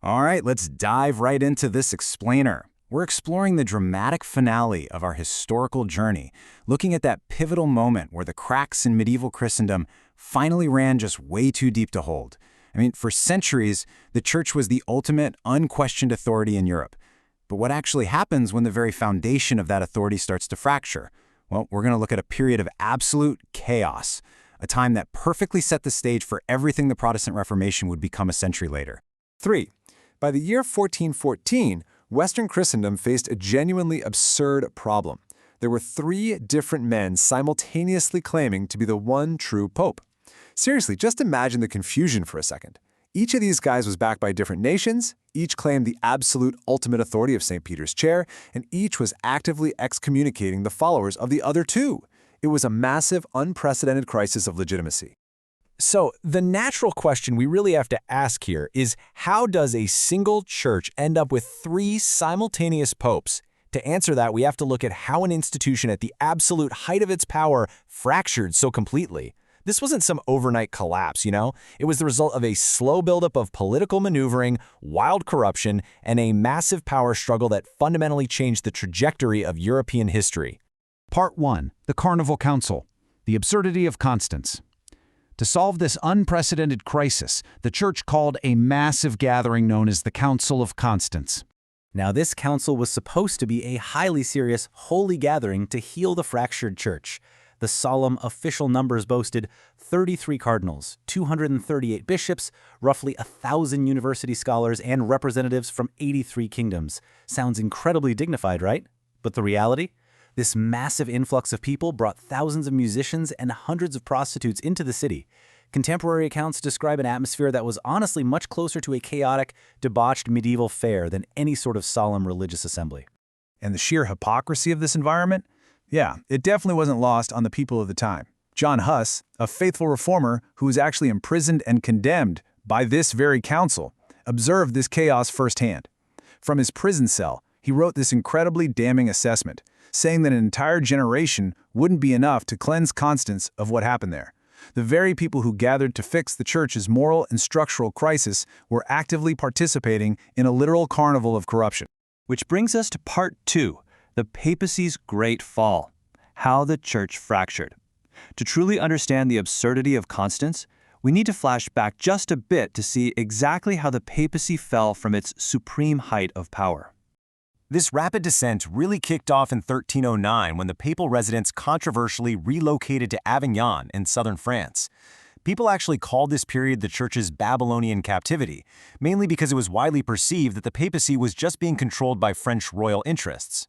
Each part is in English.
All right, let's dive right into this explainer. We're exploring the dramatic finale of our historical journey, looking at that pivotal moment where the cracks in medieval Christendom finally ran just way too deep to hold. For centuries, the Church was the ultimate, unquestioned authority in Europe. But what actually happens when the very foundation of that authority starts to fracture? Well, we're going to look at a period of absolute chaos, a time that perfectly set the stage for everything the Protestant Reformation would become a century later. 3. By the year 1414, Western Christendom faced a genuinely absurd problem. There were 3 different men simultaneously claiming to be the one true pope. Seriously, just imagine the confusion for a second. Each of these guys was backed by different nations, each claimed the absolute ultimate authority of St. Peter's chair, and each was actively excommunicating the followers of the other 2. It was a massive, unprecedented crisis of legitimacy. So, the natural question we really have to ask here is, how does a single church end up with 3 simultaneous popes? To answer that, we have to look at how an institution at the absolute height of its power fractured so completely. This wasn't some overnight collapse, It was the result of a slow buildup of political maneuvering, wild corruption, and a massive power struggle that fundamentally changed the trajectory of European history. Part 1. The Carnival Council. The absurdity of Constance. To solve this unprecedented crisis, the Church called a massive gathering known as the Council of Constance. Now, this council was supposed to be a highly serious, holy gathering to heal the fractured Church. The solemn official numbers boasted 33 cardinals, 238 bishops, roughly 1,000 university scholars, and representatives from 83 kingdoms. Sounds incredibly dignified, right? But the reality? This massive influx of people brought thousands of musicians and hundreds of prostitutes into the city. Contemporary accounts describe an atmosphere that was honestly much closer to a chaotic, debauched medieval fair than any sort of solemn religious assembly. And the sheer hypocrisy of this environment? Yeah, it definitely wasn't lost on the people of the time. Jan Hus, a faithful reformer who was actually imprisoned and condemned by this very council, observed this chaos firsthand. From his prison cell, he wrote this incredibly damning assessment, saying that an entire generation wouldn't be enough to cleanse Constance of what happened there. The very people who gathered to fix the Church's moral and structural crisis were actively participating in a literal carnival of corruption. Which brings us to Part 2, the papacy's great fall, how the Church fractured. To truly understand the absurdity of Constance, we need to flash back just a bit to see exactly how the papacy fell from its supreme height of power. This rapid descent really kicked off in 1309 when the papal residence controversially relocated to Avignon in southern France. People actually called this period the Church's Babylonian captivity, mainly because it was widely perceived that the papacy was just being controlled by French royal interests.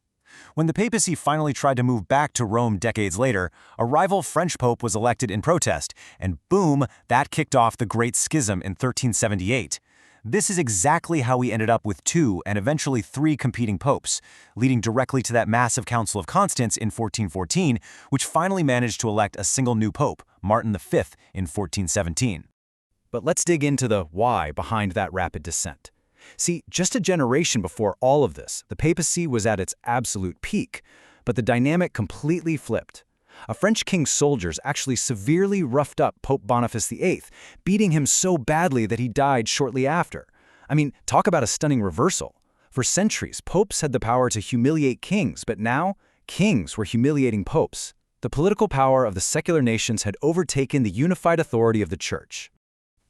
When the papacy finally tried to move back to Rome decades later, a rival French pope was elected in protest, and boom, that kicked off the Great Schism in 1378. This is exactly how we ended up with 2 and eventually 3 competing popes, leading directly to that massive Council of Constance in 1414, which finally managed to elect a single new pope, Martin V, in 1417. But let's dig into the why behind that rapid descent. See, just a generation before all of this, the papacy was at its absolute peak, but the dynamic completely flipped. A French king's soldiers actually severely roughed up Pope Boniface VIII, beating him so badly that he died shortly after. Talk about a stunning reversal. For centuries, popes had the power to humiliate kings, but now, kings were humiliating popes. The political power of the secular nations had overtaken the unified authority of the Church.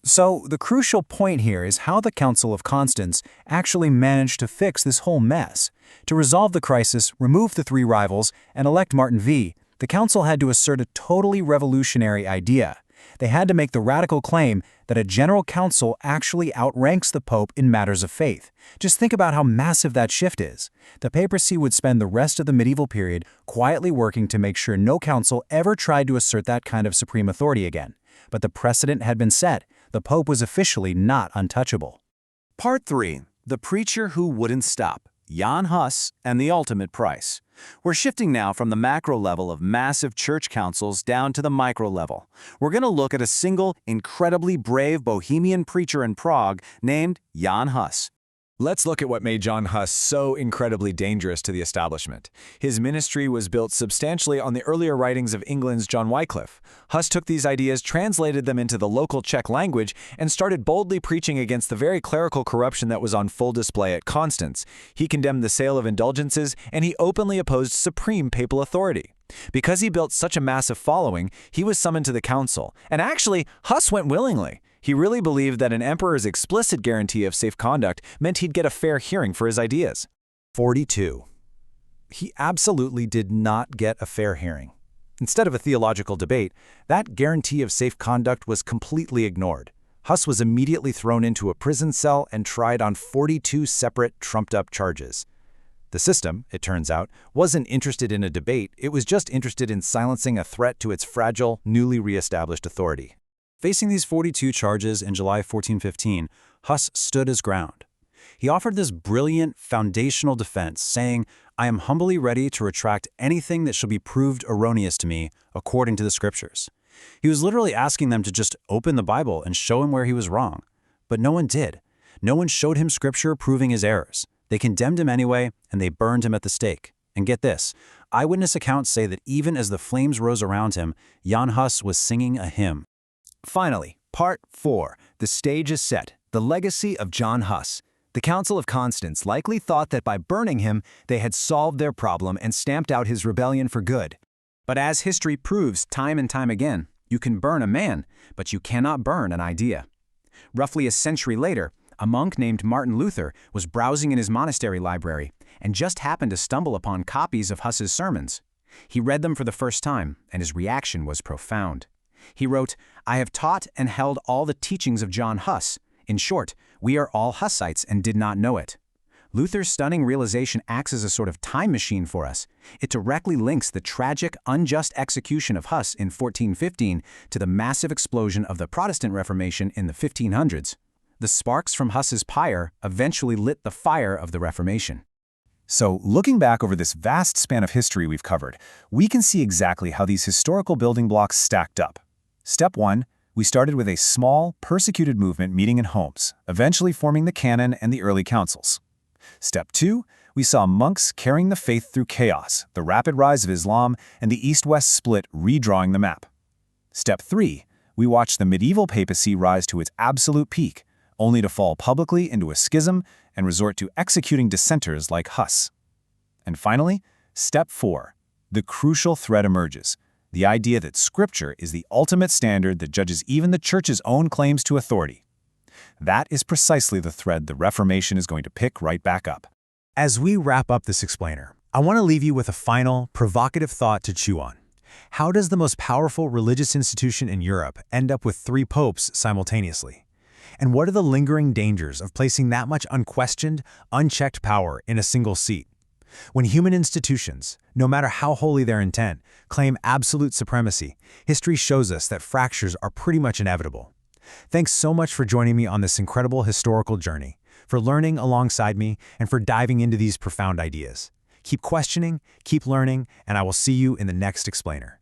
So, the crucial point here is how the Council of Constance actually managed to fix this whole mess. To resolve the crisis, remove the 3 rivals, and elect Martin V, the council had to assert a totally revolutionary idea. They had to make the radical claim that a general council actually outranks the pope in matters of faith. Just think about how massive that shift is. The papacy would spend the rest of the medieval period quietly working to make sure no council ever tried to assert that kind of supreme authority again. But the precedent had been set. The pope was officially not untouchable. Part 3. The Preacher Who Wouldn't Stop, Jan Hus and the Ultimate Price. We're shifting now from the macro level of massive church councils down to the micro level. We're going to look at a single, incredibly brave Bohemian preacher in Prague named Jan Hus. Let's look at what made Jan Hus so incredibly dangerous to the establishment. His ministry was built substantially on the earlier writings of England's John Wycliffe. Hus took these ideas, translated them into the local Czech language, and started boldly preaching against the very clerical corruption that was on full display at Constance. He condemned the sale of indulgences, and he openly opposed supreme papal authority. Because he built such a massive following, he was summoned to the council, and actually, Hus went willingly. He really believed that an emperor's explicit guarantee of safe conduct meant he'd get a fair hearing for his ideas. 42. He absolutely did not get a fair hearing. Instead of a theological debate, that guarantee of safe conduct was completely ignored. Hus was immediately thrown into a prison cell and tried on 42 separate trumped-up charges. The system, it turns out, wasn't interested in a debate, it was just interested in silencing a threat to its fragile, newly re-established authority. Facing these 42 charges in July 1415, Hus stood his ground. He offered this brilliant, foundational defense, saying, "I am humbly ready to retract anything that shall be proved erroneous to me, according to the Scriptures." He was literally asking them to just open the Bible and show him where he was wrong. But no one did. No one showed him Scripture proving his errors. They condemned him anyway, and they burned him at the stake. And get this, eyewitness accounts say that even as the flames rose around him, Jan Hus was singing a hymn. Finally, Part 4. The stage is set. The legacy of Jan Hus. The Council of Constance likely thought that by burning him, they had solved their problem and stamped out his rebellion for good. But as history proves time and time again, you can burn a man, but you cannot burn an idea. Roughly a century later, a monk named Martin Luther was browsing in his monastery library and just happened to stumble upon copies of Hus's sermons. He read them for the first time, and his reaction was profound. He wrote, "I have taught and held all the teachings of Jan Hus. In short, we are all Hussites and did not know it." Luther's stunning realization acts as a sort of time machine for us. It directly links the tragic, unjust execution of Hus in 1415 to the massive explosion of the Protestant Reformation in the 1500s. The sparks from Hus's pyre eventually lit the fire of the Reformation. So, looking back over this vast span of history we've covered, we can see exactly how these historical building blocks stacked up. Step 1, we started with a small, persecuted movement meeting in homes, eventually forming the canon and the early councils. Step 2, we saw monks carrying the faith through chaos, the rapid rise of Islam, and the East-West split redrawing the map. Step 3, we watched the medieval papacy rise to its absolute peak, only to fall publicly into a schism and resort to executing dissenters like Hus. And finally, Step 4, the crucial thread emerges. The idea that Scripture is the ultimate standard that judges even the Church's own claims to authority. That is precisely the thread the Reformation is going to pick right back up. As we wrap up this explainer, I want to leave you with a final, provocative thought to chew on. How does the most powerful religious institution in Europe end up with 3 popes simultaneously? And what are the lingering dangers of placing that much unquestioned, unchecked power in a single seat? When human institutions, no matter how holy their intent, claim absolute supremacy, history shows us that fractures are pretty much inevitable. Thanks so much for joining me on this incredible historical journey, for learning alongside me, and for diving into these profound ideas. Keep questioning, keep learning, and I will see you in the next explainer.